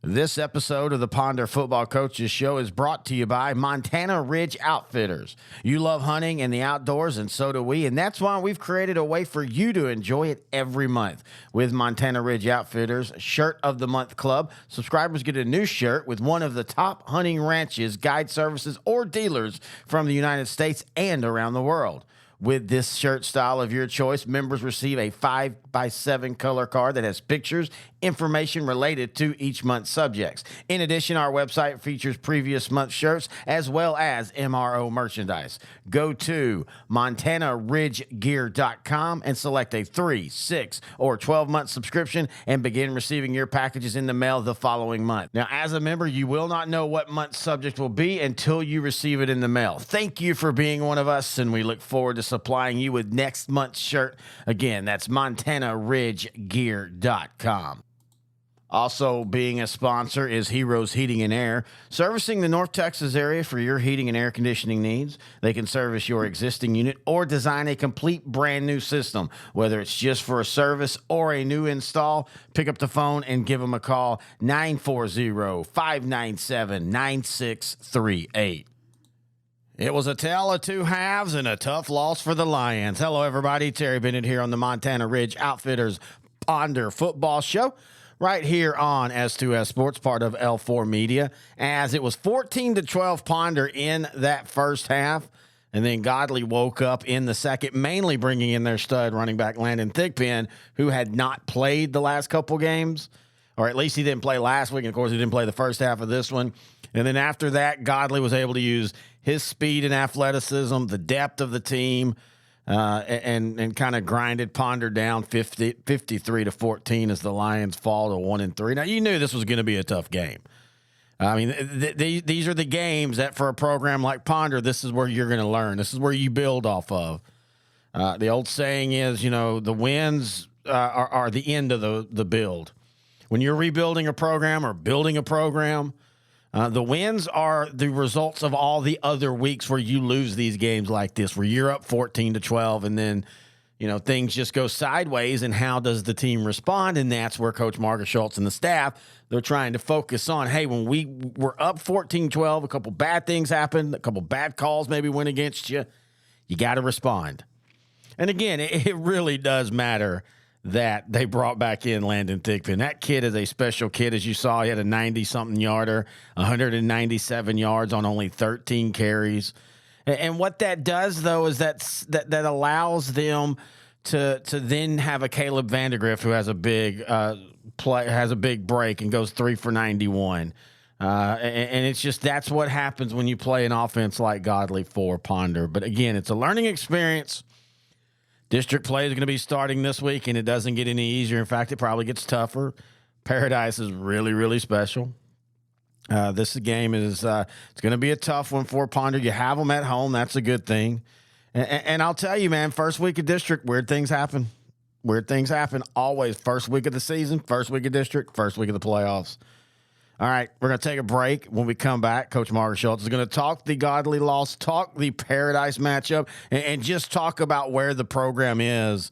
This episode of the Ponder Football Coaches Show is brought to you by Montana Ridge Outfitters. You love hunting and the outdoors, and so do we, and that's why we've created a way for you to enjoy it every month. With Montana Ridge Outfitters Shirt of the Month Club, subscribers get a new shirt with one of the top hunting ranches, guide services, or dealers from the United States and around the world. With this shirt style of your choice, members receive a 5x7 color card that has pictures, information related to each month's subjects. In addition, our website features previous month shirts as well as MRO merchandise. Go to MontanaRidgeGear.com and select a 3, 6, or 12-month subscription and begin receiving your packages in the mail the following month. Now, as a member, you will not know what month's subject will be until you receive it in the mail. Thank you for being one of us, and we look forward to supplying you with next month's shirt. Again, that's MontanaRidgeGear.com. Also being a sponsor is Heroes Heating and Air, servicing the North Texas area for your heating and air conditioning needs. They can service your existing unit or design a complete brand new system. Whether it's just for a service or a new install, pick up the phone and give them a call, 940-597-9638. It was a tale of two halves and a tough loss for the Lions. Hello, everybody. Terry Bennett here on the Montana Ridge Outfitters Ponder Football Show, right here on S2S Sports, part of L4 Media, as it was 14-12 Ponder in that first half. And then Godley woke up in the second, mainly bringing in their stud running back Landon Thigpen, who had not played the last couple games, or at least he didn't play last week. And, of course, he didn't play the first half of this one. And then after that, Godley was able to use his speed and athleticism, the depth of the team, and kind of grinded Ponder down 53-14 as the Lions fall to 1-3. Now, you knew this was going to be a tough game. I mean, these are the games that for a program like Ponder, this is where you're going to learn. This is where you build off of. The old saying is, the wins are the end of the build. When you're rebuilding a program or building a program, the wins are the results of all the other weeks where you lose these games like this, where you're up 14-12, and then, things just go sideways. And how does the team respond? And that's where Coach Marcus Schultz and the staff, they're trying to focus on, hey, when we were up 14-12, a couple bad things happened, a couple bad calls maybe went against you. You got to respond. And again, it really does matter that they brought back in Landon Thigpen. That kid is a special kid. As you saw, he had a 90-something yarder, 197 yards on only 13 carries. And what that does, though, is that allows them to then have a Caleb Vandergriff who has a big big break and goes 3 for 91. And it's just that's what happens when you play an offense like Godley for Ponder. But again, it's a learning experience. District play is going to be starting this week, and it doesn't get any easier. In fact, it probably gets tougher. Paradise is really, really special. This game is it's going to be a tough one for Ponder. You have them at home. That's a good thing. And I'll tell you, man, first week of district, weird things happen. Weird things happen always. First week of the season, first week of district, first week of the playoffs. All right, we're going to take a break. When we come back, Coach Marcus Schultz is going to talk the Godley loss, talk the Paradise matchup, and just talk about where the program is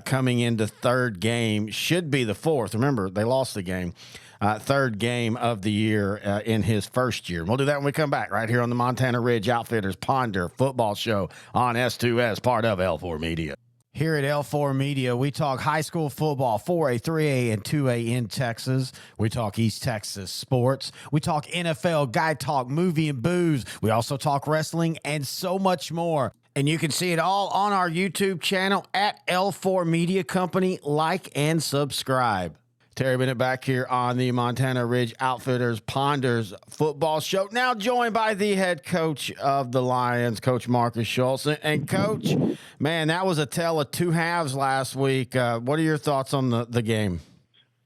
coming into third game. Should be the fourth. Remember, they lost the game. Third game of the year in his first year. We'll do that when we come back right here on the Montana Ridge Outfitters Ponder Football Show on S2S, part of L4 Media. Here at L4 Media, we talk high school football, 4A, 3A, and 2A in Texas. We talk East Texas sports. We talk NFL, guy talk, movie, and booze. We also talk wrestling and so much more. And you can see it all on our YouTube channel at L4 Media Company. Like and subscribe. Terry Bennett back here on the Montana Ridge Outfitters Ponders Football Show. Now joined by the head coach of the Lions, Coach Marcus Schultz. And Coach, man, that was a tale of two halves last week. What are your thoughts on the game?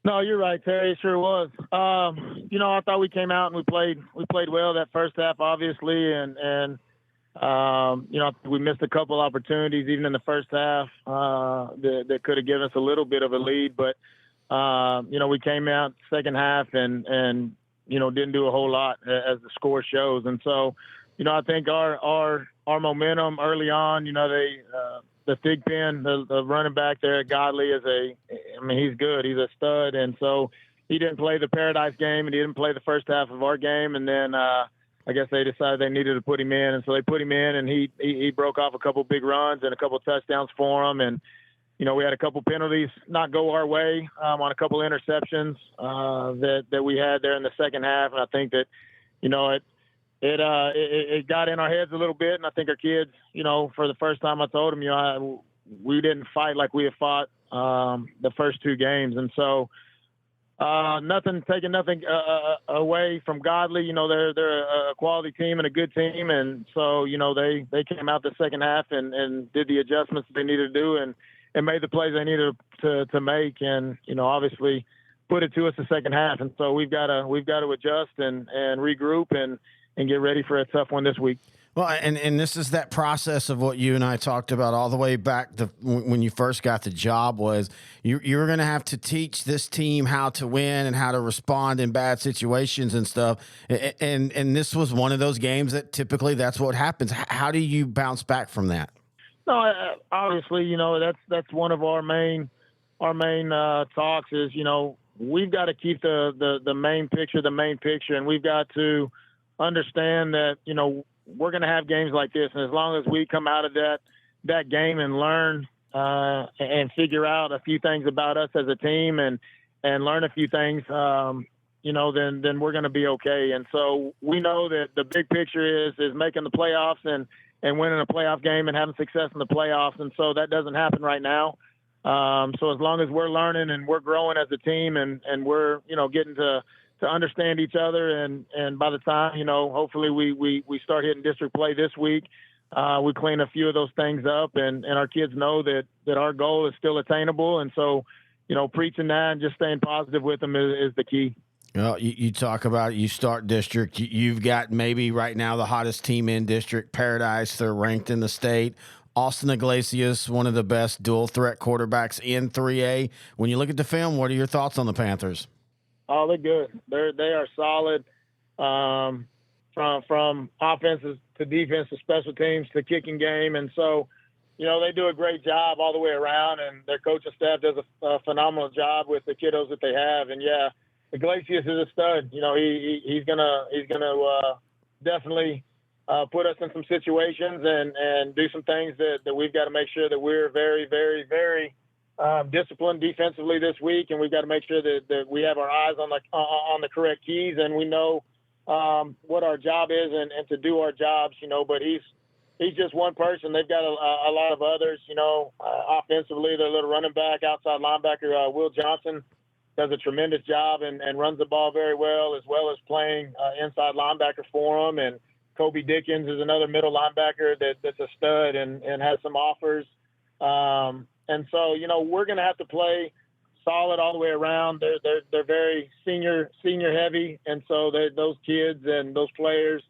No, you're right, Terry. It sure was. I thought we came out and we played well that first half, obviously, and we missed a couple opportunities even in the first half that could have given us a little bit of a lead, but. We came out second half and didn't do a whole lot as the score shows. And so, I think our momentum early on, the Thigpen, the running back there at Godley he's good. He's a stud. And so, he didn't play the Paradise game and he didn't play the first half of our game. And then I guess they decided they needed to put him in. And so they put him in, and he broke off a couple big runs and a couple touchdowns for him. And, we had a couple penalties not go our way on a couple interceptions that we had there in the second half. And I think that, it got in our heads a little bit. And I think our kids, for the first time I told them, we didn't fight like we had fought the first two games. And so taking nothing away from Godly. They're a quality team and a good team. And so, they came out the second half and did the adjustments they needed to do and made the plays they needed to make. And, obviously put it to us the second half. And so we've got to adjust and regroup and get ready for a tough one this week. Well, and this is that process of what you and I talked about all the way back when you first got the job was you were going to have to teach this team how to win and how to respond in bad situations and stuff. And this was one of those games that typically that's what happens. How do you bounce back from that? No, obviously, that's one of our main talks is, we've got to keep the main picture, and we've got to understand that, we're going to have games like this. And as long as we come out of that game and learn and figure out a few things about us as a team and learn a few things, then we're going to be okay. And so we know that the big picture is making the playoffs and winning a playoff game and having success in the playoffs. And so that doesn't happen right now. So as long as we're learning and we're growing as a team and we're, getting to understand each other. And by the time, hopefully we start hitting district play this week, we clean a few of those things up and our kids know that our goal is still attainable. And so, preaching that and just staying positive with them is the key. Well, you talk about it, you start district. You've got maybe right now the hottest team in district, Paradise. They're ranked in the state. Austin Iglesias, one of the best dual threat quarterbacks in 3A. When you look at the film, what are your thoughts on the Panthers? Oh, they're good. They are solid from offenses to defense to special teams to kicking game. And so, they do a great job all the way around, and their coaching staff does a phenomenal job with the kiddos that they have. And yeah, Iglesias is a stud. He's gonna definitely put us in some situations and do some things that we've got to make sure that we're very, very, very disciplined defensively this week, and we've got to make sure that we have our eyes on the correct keys, and we know what our job is and to do our jobs. But he's just one person. They've got a lot of others. Offensively, their little running back, outside linebacker Will Johnson does a tremendous job and runs the ball very well as playing inside linebacker for them. And Kobe Dickens is another middle linebacker that's a stud and has some offers. And so, we're going to have to play solid all the way around. They're very senior heavy. And so those kids and those players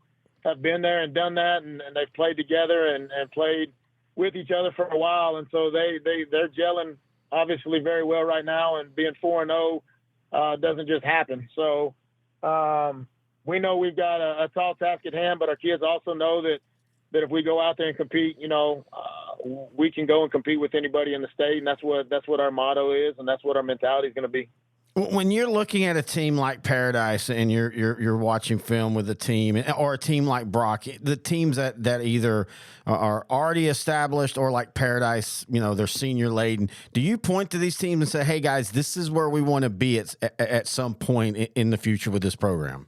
have been there and done that. And they've played together and played with each other for a while. And so they're gelling obviously very well right now, and being 4-0 doesn't just happen. So we know we've got a tall task at hand, but our kids also know that if we go out there and compete, we can go and compete with anybody in the state, and that's what our motto is, and that's what our mentality is going to be. When you're looking at a team like Paradise and you're watching film with a team, or a team like Brock, the teams that either are already established or like Paradise, they're senior laden, do you point to these teams and say, hey guys, this is where we want to be at some point in the future with this program?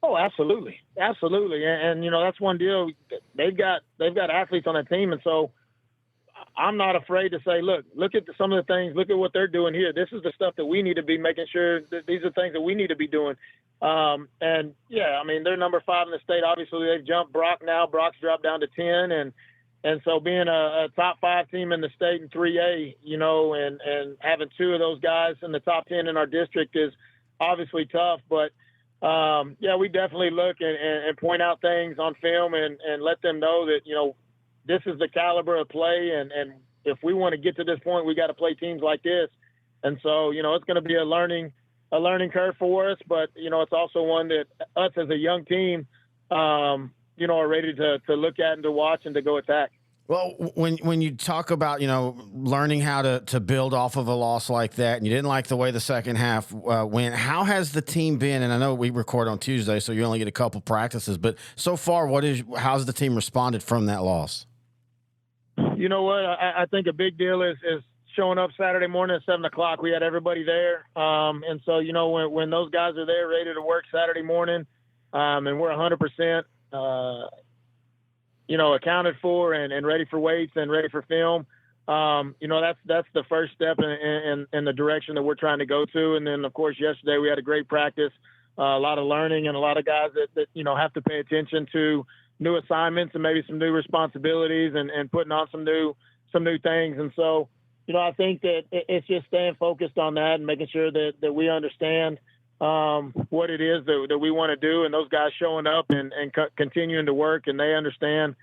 Oh, absolutely. Absolutely. And that's one deal. They've got athletes on that team. And so I'm not afraid to say, look at some of the things, look at what they're doing here. This is the stuff that we need to be making sure that these are things that we need to be doing. And yeah, they're number 5 in the state. Obviously they've jumped Brock now. Brock's dropped down to 10. And so being a top 5 team in the state in 3A, and having 2 of those guys in the top 10 in our district is obviously tough, but yeah, we definitely look and point out things on film and let them know that, this is the caliber of play. And if we want to get to this point, we got to play teams like this. And so, it's going to be a learning curve for us, but, it's also one that us as a young team, are ready to look at and to watch and to go attack. Well, when you talk about, learning how to build off of a loss like that, and you didn't like the way the second half went, how has the team been? And I know we record on Tuesday, so you only get a couple practices, but so far, how's the team responded from that loss? You know what? I think a big deal is showing up Saturday morning at 7:00. We had everybody there, and so when those guys are there ready to work Saturday morning, and we're 100%. Accounted for and ready for weights and ready for film. That's the first step in the direction that we're trying to go to. And then, of course, yesterday we had a great practice, a lot of learning, and a lot of guys that have to pay attention to new assignments and maybe some new responsibilities and putting on some new things. And so, I think that it's just staying focused on that and making sure that we understand what it is that we want to do, and those guys showing up and continuing to work, and they understand,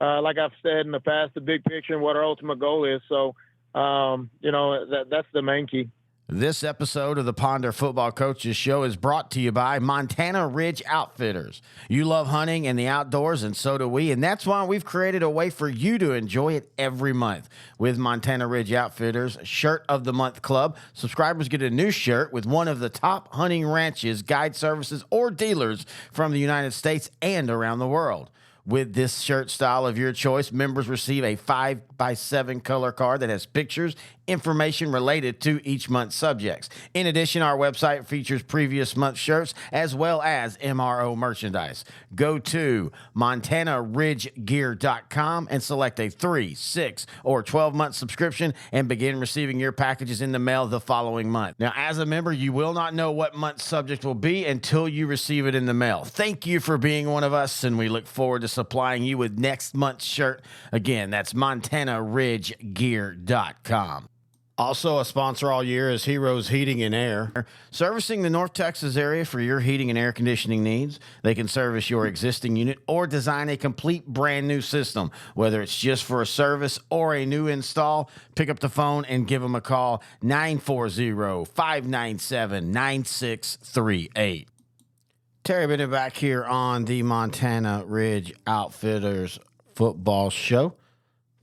like I've said in the past, the big picture and what our ultimate goal is. So, that's the main key. This episode of the Ponder Football Coaches Show is brought to you by Montana Ridge Outfitters. You love hunting and the outdoors, and so do we, and that's why we've created a way for you to enjoy it every month. With Montana Ridge Outfitters Shirt of the Month Club, subscribers get a new shirt with one of the top hunting ranches, guide services, or dealers from the United States and around the world. With this shirt style of your choice, members receive a 5x7 color card that has pictures, information related to each month's subjects. In addition, our website features previous month's shirts as well as MRO merchandise. Go to MontanaRidgeGear.com and select a 3, 6, or 12-month subscription and begin receiving your packages in the mail the following month. Now, as a member, you will not know what month's subject will be until you receive it in the mail. Thank you for being one of us, and we look forward to supplying you with next month's shirt. Again, that's MontanaRidgeGear.com. Also a sponsor all year is Heroes Heating and Air, servicing the North Texas area for your heating and air conditioning needs. They can service your existing unit or design a complete brand new system, whether it's just for a service or a new install. Pick up the phone and give them a call, 940-597-9638. Terry Bennett back here on the Montana Ridge Outfitters Football Show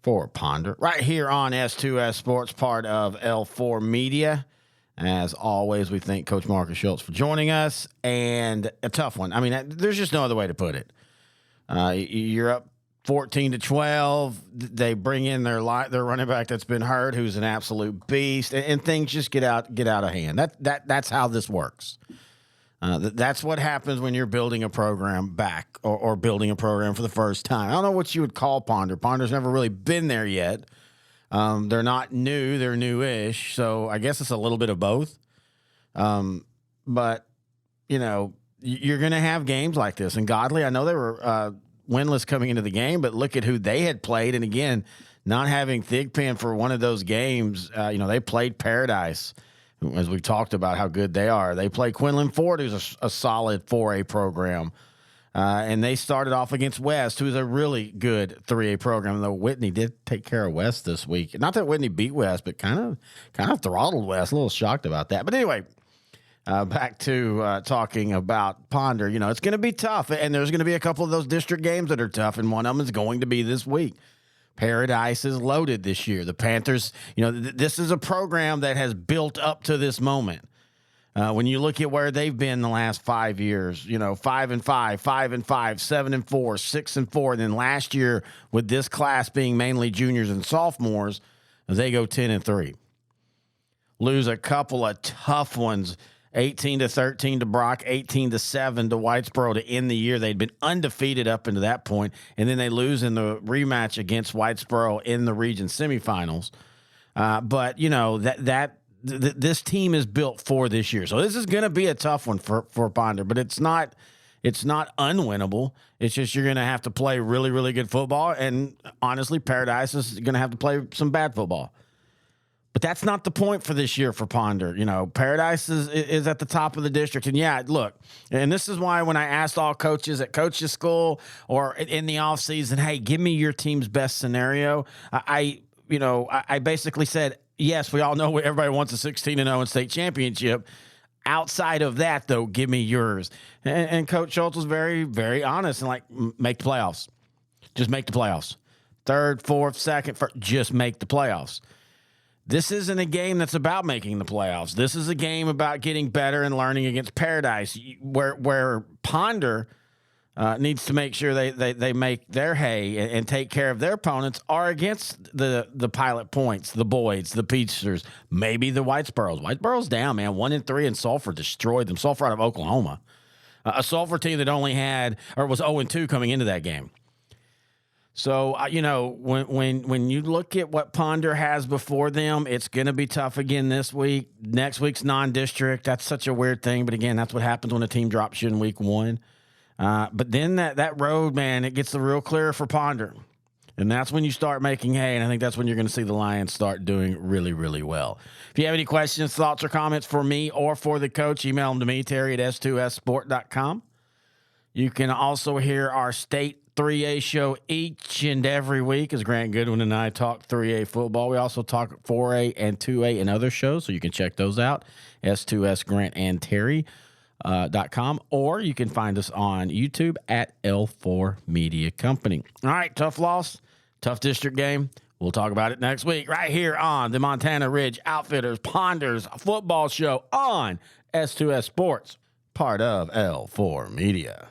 for Ponder, right here on S2S Sports, part of L4 Media. As always, we thank Coach Marcus Schultz for joining us, and a tough one. I mean, there's just no other way to put it. You're up 14-12. They bring in their running back that's been hurt, who's an absolute beast, and things just get out of hand. That's how this works. That's what happens when you're building a program back or building a program for the first time. I don't know what you would call Ponder. Ponder's never really been there yet. They're not new. They're newish. So I guess it's a little bit of both. But, you're going to have games like this. And Godly, I know they were winless coming into the game, but look at who they had played. And, again, not having Thigpen for one of those games, they played Paradise. As we've talked about how good they are. They play Quinlan Ford, who's a solid 4A program. And they started off against West, who's a really good 3A program, though Whitney did take care of West this week. Not that Whitney beat West, but kind of throttled West. A little shocked about that. But anyway, back to talking about Ponder. It's going to be tough, and there's going to be a couple of those district games that are tough, and one of them is going to be this week. Paradise is loaded this year. The Panthers, this is a program that has built up to this moment. When you look at where they've been the last 5 years, 5-5, 5-5, 7-4, 6-4. And then last year, with this class being mainly juniors and sophomores, they go 10-3. Lose a couple of tough ones. 18-13 to Brock, 18-7 to Whitesboro to end the year. They'd been undefeated up into that point, and then they lose in the rematch against Whitesboro in the region semifinals. But this team is built for this year, so this is going to be a tough one for Ponder. But it's not unwinnable. It's just you're going to have to play really, really good football, and honestly, Paradise is going to have to play some bad football. But that's not the point for this year for Ponder. Paradise is at the top of the district. And, yeah, look, and this is why when I asked all coaches at coaches school or in the offseason, hey, give me your team's best scenario, I basically said, yes, we all know everybody wants a 16-0 in state championship. Outside of that, though, give me yours. And Coach Schultz was very, very honest and make the playoffs. Just make the playoffs. third, fourth, second, first, just make the playoffs. This isn't a game that's about making the playoffs. This is a game about getting better and learning against Paradise, where Ponder needs to make sure they make their hay and take care of their opponents are against the Pilot Points, the Boyds, the Peachsters, maybe the Whitesboros. Whitesboro's down, man. 1-3, and Sulphur destroyed them. Sulphur out of Oklahoma. A Sulphur team that only had, or was 0-2 coming into that game. So, when you look at what Ponder has before them, it's going to be tough again this week. Next week's non-district. That's such a weird thing. But, again, that's what happens when a team drops you in week one. But then that road, man, it gets the real clear for Ponder. And that's when you start making hay, and I think that's when you're going to see the Lions start doing really, really well. If you have any questions, thoughts, or comments for me or for the coach, email them to me, Terry at s2ssport.com. You can also hear our State 3A show each and every week as Grant Goodwin and I talk 3A football. We also talk 4A and 2A and other shows, so you can check those out, S2S Grant and Terry. .com, or you can find us on YouTube at L4 Media Company. All right, tough loss, tough district game. We'll talk about it next week right here on the Montana Ridge Outfitters Ponders Football Show on S2S Sports, part of L4 Media.